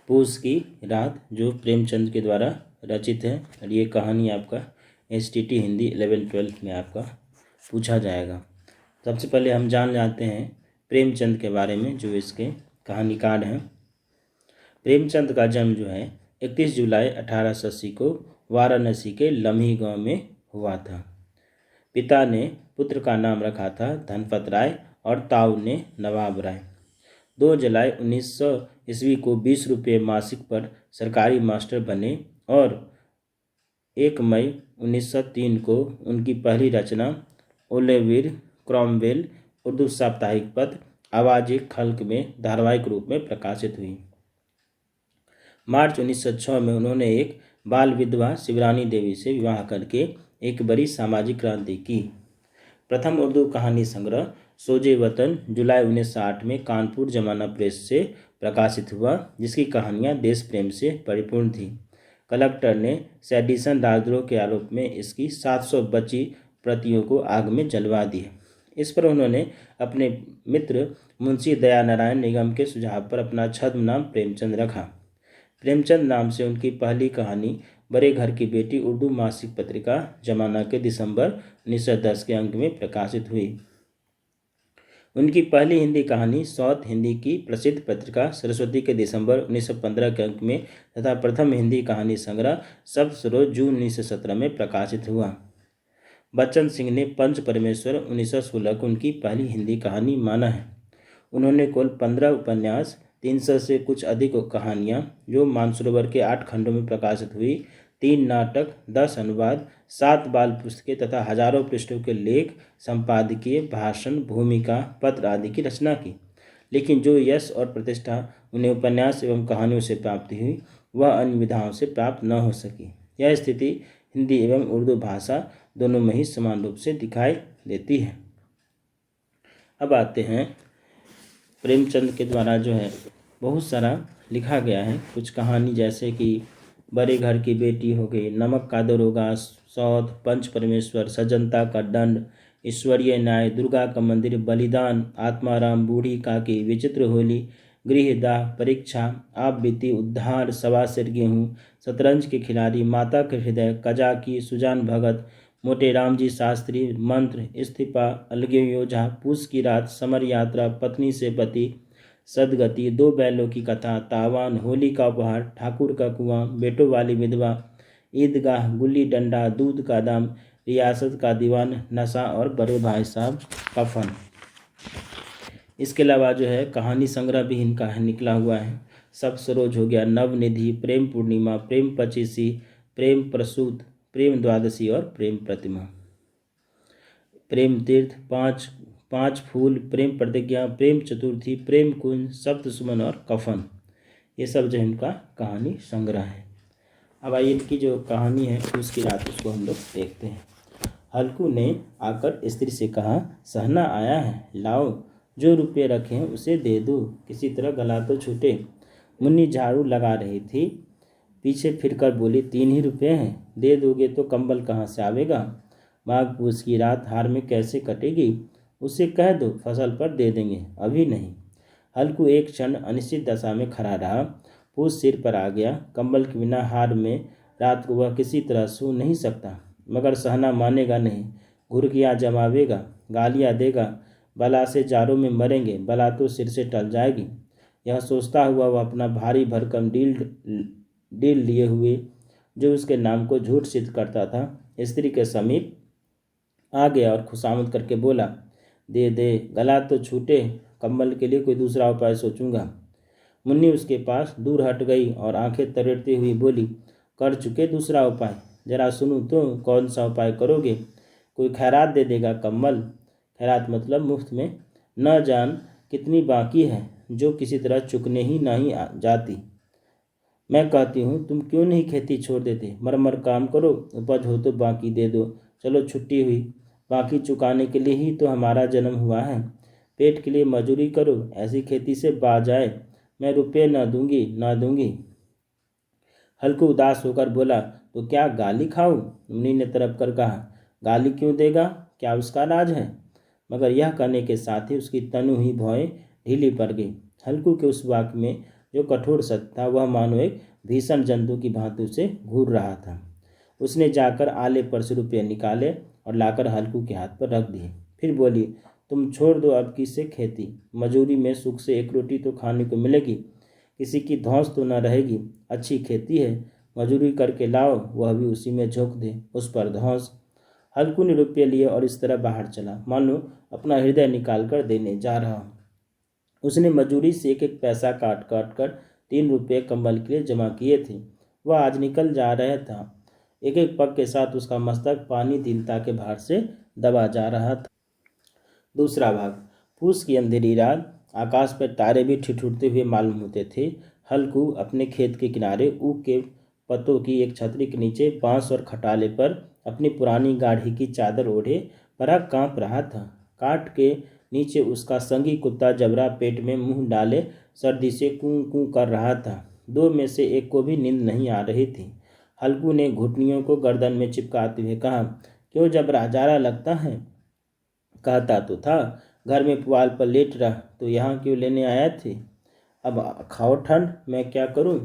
पूस की रात, जो प्रेमचंद के द्वारा रचित है। और ये कहानी आपका STT हिंदी 11-12 में आपका पूछा जाएगा। सबसे पहले हम जान जाते हैं प्रेमचंद के बारे में, जो इसके कहानीकार हैं। प्रेमचंद का जन्म जो है 31 जुलाई 1880 को वाराणसी के लम्ही गांव में हुआ था। पिता ने पुत्र का नाम रखा था धनपत राय और ताऊ ने नवाब राय। 2 जुलाई 1900 ईस्वी को 20 रुपये मासिक पर सरकारी मास्टर बने और 1 मई 1903 को उनकी पहली रचना ओलिवर क्रॉमवेल उर्दू साप्ताहिक पत्र आवाज़-ए-खल्क में धारावाहिक रूप में प्रकाशित हुई। मार्च 1906 में उन्होंने एक बाल विधवा शिवरानी देवी से विवाह करके एक बड़ी सामाजिक क्रांति की। प्रथम उर्दू कहानी संग्रह सोजे वतन जुलाई 1908 में कानपुर जमाना प्रेस से प्रकाशित हुआ, जिसकी कहानियां देश प्रेम से परिपूर्ण थी। कलेक्टर ने सेडिशन राजद्रोह के आरोप में इसकी 700 बची प्रतियों को आग में जलवा दिया। इस पर उन्होंने अपने मित्र मुंशी दयानारायण निगम के सुझाव पर अपना छद्म नाम प्रेमचंद रखा। प्रेमचंद नाम से उनकी पहली कहानी बड़े घर की बेटी उर्दू मासिक पत्रिका जमाना के दिसंबर 1910 के अंक में प्रकाशित हुई। उनकी पहली हिंदी कहानी साउथ हिंदी की प्रसिद्ध पत्रिका सरस्वती के दिसंबर 1915 के अंक में तथा प्रथम हिंदी कहानी संग्रह सप्तसरोज जून 1917 में प्रकाशित हुआ। बच्चन सिंह ने पंच परमेश्वर 1916 को उनकी पहली हिंदी कहानी माना है। उन्होंने कुल 15 उपन्यास, 300 से कुछ अधिक कहानियाँ जो मानसरोवर के 8 खंडों में प्रकाशित हुई, 3 नाटक, 10 अनुवाद, 7 बाल पुस्तकें तथा हजारों पृष्ठों के लेख, संपादकीय, भाषण, भूमिका, पत्र आदि की रचना की। लेकिन जो यश और प्रतिष्ठा उन्हें उपन्यास एवं कहानियों से प्राप्ति हुई, वह अन्य विधाओं से प्राप्त न हो सकी। यह स्थिति हिंदी एवं उर्दू भाषा दोनों में ही समान रूप से दिखाई देती है। अब आते हैं प्रेमचंद के द्वारा जो है बहुत सारा लिखा गया है। कुछ कहानी जैसे कि बड़े घर की बेटी हो गई, नमक का दरोगा, सौध, पंच परमेश्वर, सज्जनता का दंड, ईश्वरीय न्याय, दुर्गा का मंदिर, बलिदान, आत्माराम, बूढ़ी काकी, विचित्र होली, गृहदाह, परीक्षा, आप बीती, उद्धार, सवा सिर गेहूँ, शतरंज के खिलाड़ी, माता के हृदय, कजाकी, सुजान भगत, मोटेराम जी शास्त्री, मंत्र, इस्तीफा, अलगे योझा, पूस की रात, समर यात्रा, पत्नी से पति, सदगति, 2 बैलों की कथा, तावान, होली का उपहार, ठाकुर का कुआं, बेटों वाली विधवा, ईदगाह, गुल्ली डंडा, दूध का दाम, रियासत का दीवान, नशा और बड़े भाई साहब कफन। इसके अलावा जो है कहानी संग्रह भी इनका निकला हुआ है। सप्तसरोज हो गया, नवनिधि, प्रेम पूर्णिमा, प्रेम पचीसी, प्रेम प्रसूत, प्रेम द्वादशी और प्रेम प्रतिमा, प्रेम तीर्थ, 5 फूल, प्रेम प्रतिज्ञा, प्रेम चतुर्थी, प्रेम कुंज, सप्त सुमन और कफन। ये सब जो इनका कहानी संग्रह है। अब आइए इनकी जो कहानी है उसकी रात, उसको हम लोग देखते हैं। हल्कू ने आकर स्त्री से कहा, सहना आया है, लाओ, जो रुपये रखे हैं उसे दे दो, किसी तरह गला तो छूटे। मुन्नी झाड़ू लगा रही थी, पीछे फिरकर बोली, 3 ही रुपये हैं, दे दोगे तो कंबल कहाँ से आवेगा? माघ पूस की रात हार में कैसे कटेगी? उसे कह दो फसल पर दे देंगे, अभी नहीं। हल्कू एक क्षण अनिश्चित दशा में खड़ा रहा। पूस सिर पर आ गया। कंबल के बिना हार में रात को वह किसी तरह सो नहीं सकता, मगर सहना मानेगा नहीं। घुर्कियाँ जमावेगा, गालियाँ देगा, बला से जारों में मरेंगे, बला तो सिर से टल जाएगी। यह सोचता हुआ वह अपना भारी भरकम डील लिए हुए, जो उसके नाम को झूठ सिद्ध करता था, स्त्री के समीप आ गया और खुशामद करके बोला, दे दे, गला तो छूटे, कंबल के लिए कोई दूसरा उपाय सोचूंगा। मुन्नी उसके पास दूर हट गई और आंखें तरेड़ती हुई बोली, कर चुके दूसरा उपाय, जरा सुनूं तो, कौन सा उपाय करोगे? कोई खैरात दे देगा कंबल, खैरात मतलब मुफ्त में, न जान कितनी बाकी है, जो किसी तरह चुकने ही नहीं जाती। मैं कहती हूँ तुम क्यों नहीं खेती छोड़ देते, मर काम करो, उपज हो तो बाकी दे दो, चलो छुट्टी हुई, बाकी चुकाने के लिए ही तो हमारा जन्म हुआ है। पेट के लिए मजूरी करो, ऐसी खेती से बाज आए, मैं रुपये न दूंगी। हल्कू उदास होकर बोला, तो क्या गाली खाऊं? मुन्नी ने तरफ कर कहा, गाली क्यों देगा, क्या उसका राज है? मगर यह कहने के साथ ही उसकी तनु ही भौएं ढीली पड़ गई। हल्कू के उस वाक्य में जो कठोर सत्य था वह मानो एक भीषण जंतु की भांति उसे घूर रहा था। उसने जाकर आले पर से रुपये निकाले और लाकर हल्कू के हाथ पर रख दिए। फिर बोली, तुम छोड़ दो अब किससे खेती, मजूरी में सुख से एक रोटी तो खाने को मिलेगी, किसी की धौंस तो न रहेगी। अच्छी खेती है, मजूरी करके लाओ, वह भी उसी में झोंक दे, उस पर धौंस। हल्कू ने रुपये लिए और इस तरह बाहर चला मानो अपना हृदय निकाल कर देने जा रहा हो। उसने मजूरी से एक एक पैसा काट काट कर 3 रुपये कंबल के लिए जमा किए थे। वह आज निकल जा रहा था। एक एक पग के साथ उसका मस्तक पानी दीनता के भार से दबा जा रहा था। दूसरा भाग। पूस की अंधेरी रात, आकाश पर तारे भी ठिठुरते हुए मालूम होते थे। हल्कू अपने खेत के किनारे ऊख के पत्तों की एक छतरी के नीचे बांस और खटाले पर अपनी पुरानी गाढ़ी की चादर ओढ़े परा कांप रहा था। काट के नीचे उसका संगी कुत्ता जबरा पेट में मुंह डाले सर्दी से कूं कूं कर रहा था। दो में से एक को भी नींद नहीं आ रही थी। हल्कू ने घुटनियों को गर्दन में चिपकाते हुए कहा, क्यों जबरा, जाड़ा लगता है? कहता तो था घर में पुआल पर लेट रहा, तो यहाँ क्यों लेने आया थे? अब खाओ ठंड, मैं क्या करूँ?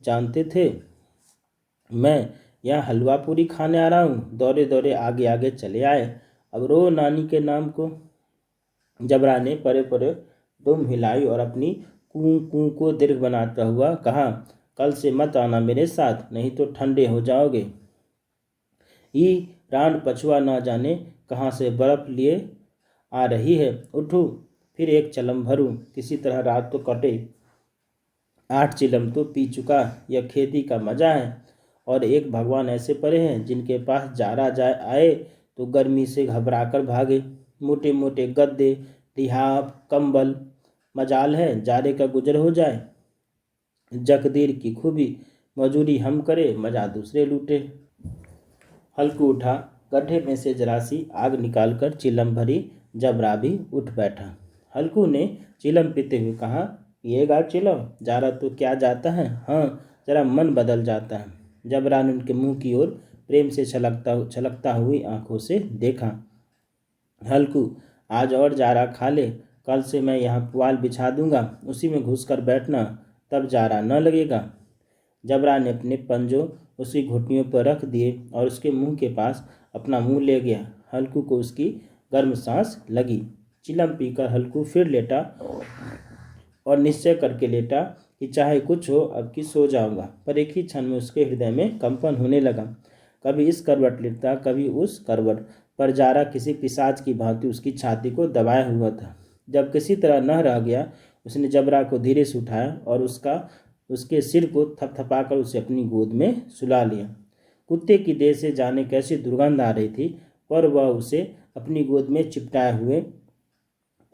जानते थे मैं यहाँ हलवा पूरी खाने आ रहा हूँ? दौड़े दौड़े आगे आगे चले आए। अब रो नानी के नाम को। जबरा ने परे परे दुम हिलाई और अपनी कूं कूं को दीर्घ बनाता हुआ कहा, कल से मत आना मेरे साथ, नहीं तो ठंडे हो जाओगे। ई रांड पछुआ ना जाने कहाँ से बर्फ लिए आ रही है। उठूं, फिर एक चलम भरूं, किसी तरह रात तो कटे। 8 चिलम तो पी चुका, यह खेती का मजा है। और एक भगवान ऐसे पड़े हैं जिनके पास जारा जाए आए तो गर्मी से घबराकर भागे। मोटे मोटे गद्दे, लिहाफ, कंबल, मजाल है जारे का गुजर हो जाए। जकदीर की खूबी, मजूरी हम करे, मजा दूसरे लूटे। हल्कू उठा, गड्ढे में से जरा सी आग निकालकर चिलम भरी। जबरा भी उठ बैठा। हल्कू ने चिलम पीते हुए कहा, पिएगा चिलम? जारा तो क्या जाता है, हाँ जरा मन बदल जाता है। जबरा ने उनके मुंह की ओर प्रेम से छलकता हुई आंखों से देखा। हल्कू, आज और जारा खा ले, कल से मैं यहाँ पुआल बिछा दूंगा, उसी में घुसकर बैठना, तब जारा न लगेगा। जबरा ने अपने पंजों उसकी घुटनियों पर रख दिए और उसके मुंह के पास अपना मुंह ले गया। हल्कू को उसकी गर्म सांस लगी। चिलम पीकर हल्कू फिर लेटा और निश्चय करके लेटा कि चाहे कुछ हो अब की सो जाऊंगा। पर एक ही क्षण में उसके हृदय में कंपन होने लगा। कभी इस करवट लेटता, कभी उस करवट पर जारा किसी पिशाच की भांति उसकी छाती को दबाया हुआ था। जब किसी तरह न रह गया, उसने जबरा को धीरे से उठाया और उसके सिर को थपथपाकर उसे अपनी गोद में सुला लिया। कुत्ते की देह से जाने कैसी दुर्गंध आ रही थी, पर वह उसे अपनी गोद में चिपटाए हुए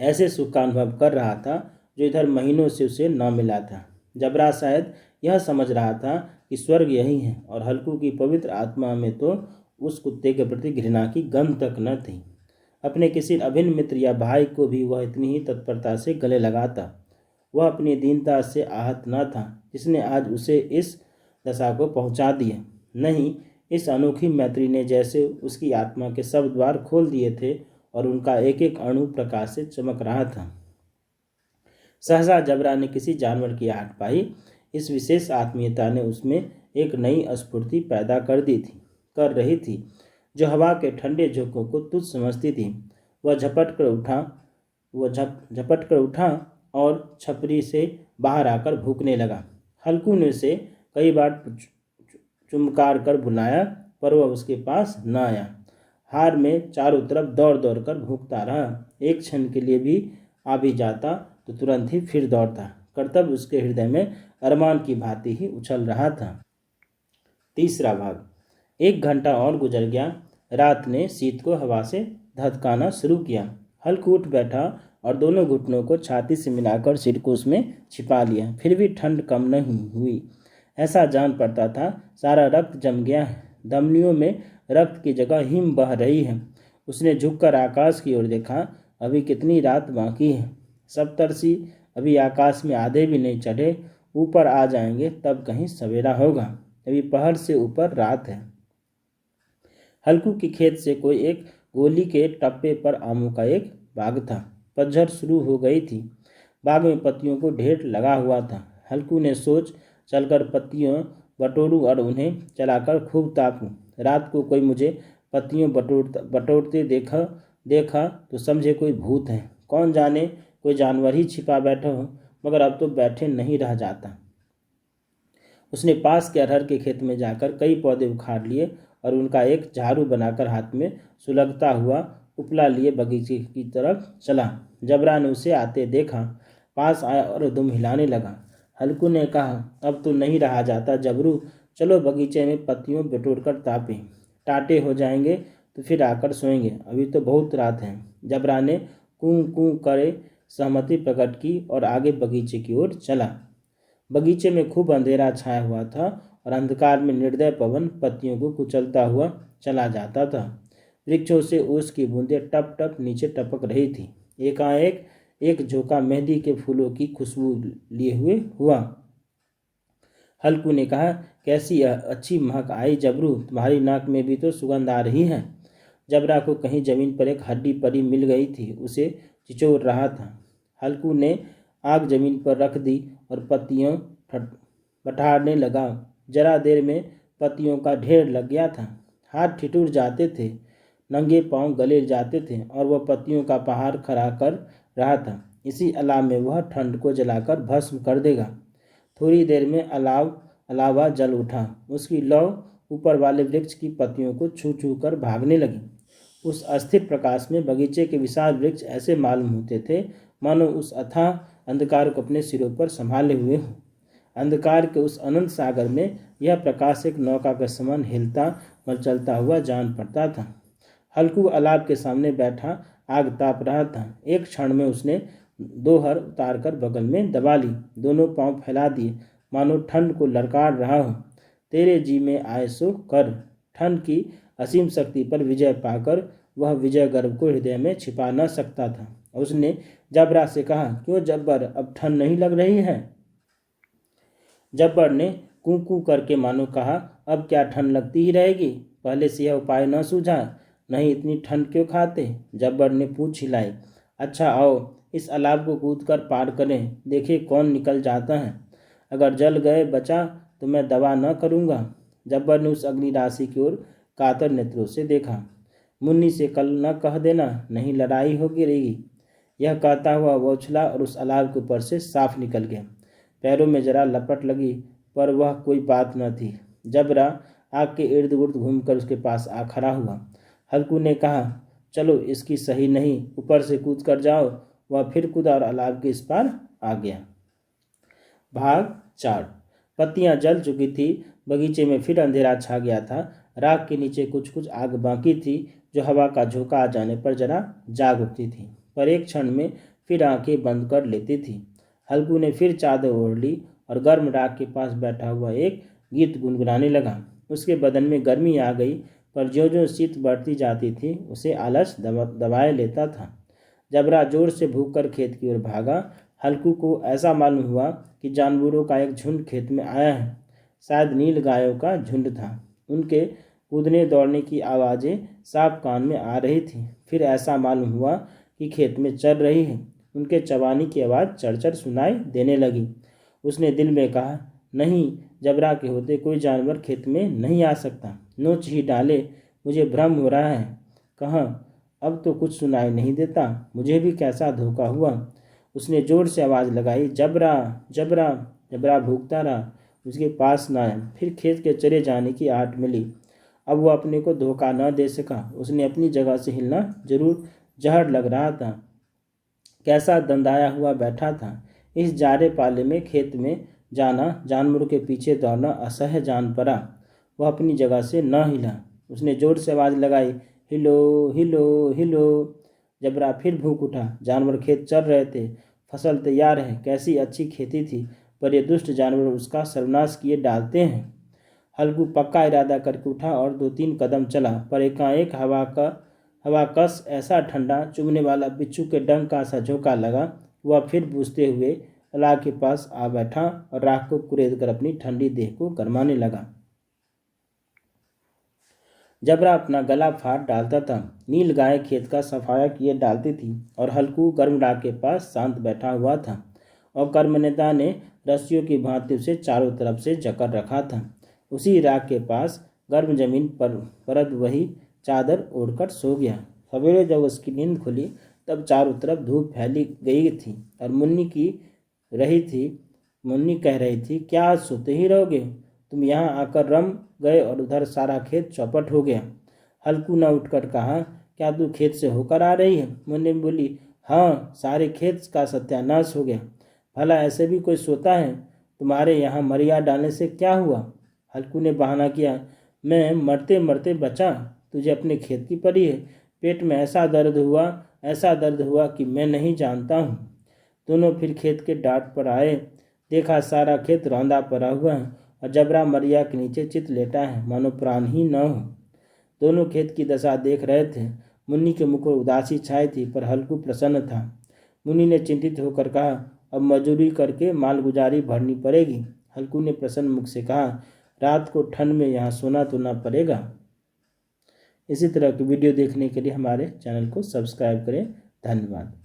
ऐसे सुख का अनुभव कर रहा था जो इधर महीनों से उसे न मिला था। जबरा शायद यह समझ रहा था कि स्वर्ग यही है और हल्कू की पवित्र आत्मा में तो उस कुत्ते के प्रति घृणा की गंध तक न थी। अपने किसी अभिन्न मित्र या भाई को भी वह इतनी ही तत्परता से गले लगाता। वह अपनी दीनता से आहत न था जिसने आज उसे इस दशा को पहुंचा दिया। नहीं, इस अनोखी मैत्री ने जैसे उसकी आत्मा के सब द्वार खोल दिए थे और उनका एक एक अणु प्रकाश से चमक रहा था। सहसा जबरा ने किसी जानवर की आहट पाई। इस विशेष आत्मीयता ने उसमें एक नई स्फूर्ति पैदा कर रही थी जो हवा के ठंडे झोंकों को तुच्छ समझती थी। वह झपट कर उठा और छपरी से बाहर आकर भूखने लगा। हल्कू ने उसे कई बार चुमकार कर बुलाया, पर वह उसके पास न आया। हार में चारों तरफ दौड़ दौड़ कर भूखता रहा। एक क्षण के लिए भी आ भी जाता तो तुरंत ही फिर दौड़ता। कर्तव्य उसके हृदय में अरमान की भांति ही उछल रहा था। तीसरा भाग। 1 घंटा और गुजर गया। रात ने शीत को हवा से धधकाना शुरू किया। हल्कू उठ बैठा और दोनों घुटनों को छाती से मिलाकर सिर को उसमें छिपा लिया। फिर भी ठंड कम नहीं हुई। ऐसा जान पड़ता था सारा रक्त जम गया है, धमनियों में रक्त की जगह हिम बह रही है। उसने झुककर आकाश की ओर देखा। अभी कितनी रात बाकी है? सप्तर्षि अभी आकाश में आधे भी नहीं चढ़े, ऊपर आ जाएंगे तब कहीं सवेरा होगा। अभी पहर से ऊपर रात है। हल्कू की खेत से कोई एक गोली के टप्पे पर आमों का एक बाग था। पतझड़ शुरू हो गई थी। बाग में पत्तियों को ढेर लगा हुआ था। हल्कू ने सोच चलकर पत्तियों बटोरूं और उन्हें चलाकर खूब तापूं। रात को कोई मुझे पत्तियों बटोरते देखा तो समझे कोई भूत है, कौन जाने कोई जानवर ही छिपा बैठा हो, मगर अब तो बैठे नहीं रह जाता। उसने पास के अरहर के खेत में जाकर कई पौधे उखाड़ लिए और उनका एक झाड़ू बनाकर हाथ में सुलगता हुआ उपला लिए बगीचे की तरफ चला। जबरा ने उसे आते देखा, पास आया और दुम हिलाने लगा। हल्कू ने कहा, अब तो नहीं रहा जाता जबरू, चलो बगीचे में पत्तियों बटोर कर तापें, टाटे हो जाएंगे तो फिर आकर सोएंगे, अभी तो बहुत रात है। जबरा ने कूं कूं करे सहमति प्रकट की और आगे बगीचे की ओर चला। बगीचे में खूब अंधेरा छाया हुआ था और अंधकार में निर्दय पवन पत्तियों को कुचलता हुआ चला जाता था। वृक्षों से ओस की बूंदें टप टप नीचे टपक रही थी। एकाएक एक झोंका मेहंदी के फूलों की खुशबू लिए हुए हुआ। हल्कू ने कहा, कैसी अच्छी महक आई जबरू, तुम्हारी नाक में भी तो सुगंध आ रही है। जबरा को कहीं जमीन पर एक हड्डी पड़ी मिल गई थी, उसे चिचोर रहा था। हल्कू ने आग जमीन पर रख दी और पत्तियों बठारने लगा। जरा देर में पत्तियों का ढेर लग गया था। हाथ ठिठुर जाते थे, नंगे पांव गले जाते थे और वह पत्तियों का पहाड़ खड़ा कर रहा था। इसी अलाव में वह ठंड को जलाकर भस्म कर देगा। थोड़ी देर में अलावा जल उठा। उसकी लौ ऊपर वाले वृक्ष की पत्तियों को छू छू कर भागने लगी। उस अस्थिर प्रकाश में बगीचे के विशाल वृक्ष ऐसे मालूम होते थे मानो उस अथाह अंधकार को अपने सिरों पर संभाले हुए हों। अंधकार के उस अनंत सागर में यह प्रकाश एक नौका के समान हिलता मचलता हुआ जान पड़ता था। हल्कू अलाव के सामने बैठा आग ताप रहा था। एक क्षण में उसने दोहर उतारकर बगल में दबा ली, दोनों पांव फैला दिए मानो ठंड को ललकार रहा हो। तेरे जी में आए सो कर। ठंड की असीम शक्ति पर विजय पाकर वह विजय गर्व को हृदय में छिपा न सकता था। उसने जबरा से कहा, क्यों जब्बर, अब ठंड नहीं लग रही है? जब्बर ने कूं कूं करके मानो कहा, अब क्या ठंड लगती ही रहेगी? पहले से यह उपाय न सूझा? नहीं, इतनी ठंड क्यों खाते? जब्बर ने पूंछ हिलाई। अच्छा आओ, इस अलाव को कूद कर पार करें, देखे कौन निकल जाता है। अगर जल गए बचा तो मैं दवा न करूँगा। जब्बर ने उस अग्नि राशि की ओर कातर नेत्रों से देखा। मुन्नी से कल न कह देना, नहीं लड़ाई हो गिरेगी। यह कहता हुआ वह उछला और उस अलाव के ऊपर से साफ निकल गया। पैरों में जरा लपट लगी, पर वह कोई बात न थी। जबरा आग के इर्द गिर्द घूमकर उसके पास आ खड़ा हुआ। हल्कू ने कहा, चलो इसकी सही नहीं, ऊपर से कूद कर जाओ। वह फिर कूदा और अलाव के इस पार आ गया। भाग 4। पत्तियां जल चुकी थी। बगीचे में फिर अंधेरा छा गया था। राख के नीचे कुछ कुछ आग बाकी थी, जो हवा का झोंका आ जाने पर जरा जाग उठती थी, पर एक क्षण में फिर आंखें बंद कर लेती थी। हल्कू ने फिर चादर ओढ़ ली और गर्म राख के पास बैठा हुआ एक गीत गुनगुनाने लगा। उसके बदन में गर्मी आ गई, पर ज्यों ज्यों शीत बढ़ती जाती थी उसे आलस दबाए लेता था। जबरा जोर से भूख कर खेत की ओर भागा। हल्कू को ऐसा मालूम हुआ कि जानवरों का एक झुंड खेत में आया है। शायद नील गायों का झुंड था। उनके कूदने दौड़ने की आवाज़ें साफ कान में आ रही थी। फिर ऐसा मालूम हुआ कि खेत में चल रही है। उनके चबाने की आवाज़ चढ़ सुनाई देने लगी। उसने दिल में कहा, नहीं, जबरा के होते कोई जानवर खेत में नहीं आ सकता। नोच ही डाले, मुझे भ्रम हो रहा है। कहाँ, अब तो कुछ सुनाई नहीं देता। मुझे भी कैसा धोखा हुआ। उसने जोर से आवाज़ लगाई, जबरा जबरा। जबरा भूखता रहा, उसके पास न आया। फिर खेत के चले जाने की आहट मिली। अब वह अपने को धोखा न दे सका। उसने अपनी जगह से हिलना जरूर जहर लग रहा था। कैसा दंदाया हुआ बैठा था। इस जाड़े पाले में खेत में जाना, जानवरों के पीछे दौड़ना असह्य जान पड़ा। वह अपनी जगह से न हिला। उसने जोर से आवाज़ लगाई, हिलो हिलो हिलो। जबरा फिर भूख उठा। जानवर खेत चल रहे थे, फसल तैयार है। कैसी अच्छी खेती थी, पर ये दुष्ट जानवर उसका सर्वनाश किए डालते हैं। हल्कू पक्का इरादा करके उठा और 2-3 कदम चला, पर एकाएक हवाकस ऐसा ठंडा चुभने वाला बिच्छू के डंक का सा झोंका लगा। वह फिर बूझते हुए अलाव के पास आ बैठा और राख को कुरेद कर अपनी ठंडी देह को गरमाने लगा। जबरा अपना गला फाड़ डालता था। नील गाय खेत का सफाया किए डालती थी और हल्कू गर्म राख के पास शांत बैठा हुआ था। और कर्मनेता ने रस्सियों की भांति उसे चारों तरफ से जकड़ रखा था। उसी राख के पास गर्म जमीन पर परत वही चादर ओढ़कर सो गया। सवेरे जब उसकी नींद खुली तब चारों तरफ धूप फैली गई थी और मुन्नी कह रही थी, क्या आज सोते ही रहोगे? तुम यहाँ आकर रम गए और उधर सारा खेत चौपट हो गया। हल्कू न उठकर कहा, क्या तू खेत से होकर आ रही है? मुन्नी बोली, हाँ, सारे खेत का सत्यानाश हो गया। भला ऐसे भी कोई सोता है? तुम्हारे यहाँ मरिया डालने से क्या हुआ? हल्कू ने बहाना किया, मैं मरते मरते बचा। तुझे अपने खेत की पड़ी है। पेट में ऐसा दर्द हुआ कि मैं नहीं जानता हूँ। दोनों फिर खेत के डांट पर आए। देखा सारा खेत रौंदा पड़ा हुआ है और जबरा मरिया के नीचे चित लेटा है, मानो प्राण ही न हो। दोनों खेत की दशा देख रहे थे। मुन्नी के मुख पर उदासी छाई थी, पर हल्कू प्रसन्न था। मुन्नी ने चिंतित होकर कहा, अब मजदूरी करके मालगुजारी भरनी पड़ेगी। हल्कू ने प्रसन्न मुख से कहा, रात को ठंड में यहाँ सोना तो ना पड़ेगा। इसी तरह की वीडियो देखने के लिए हमारे चैनल को सब्सक्राइब करें। धन्यवाद।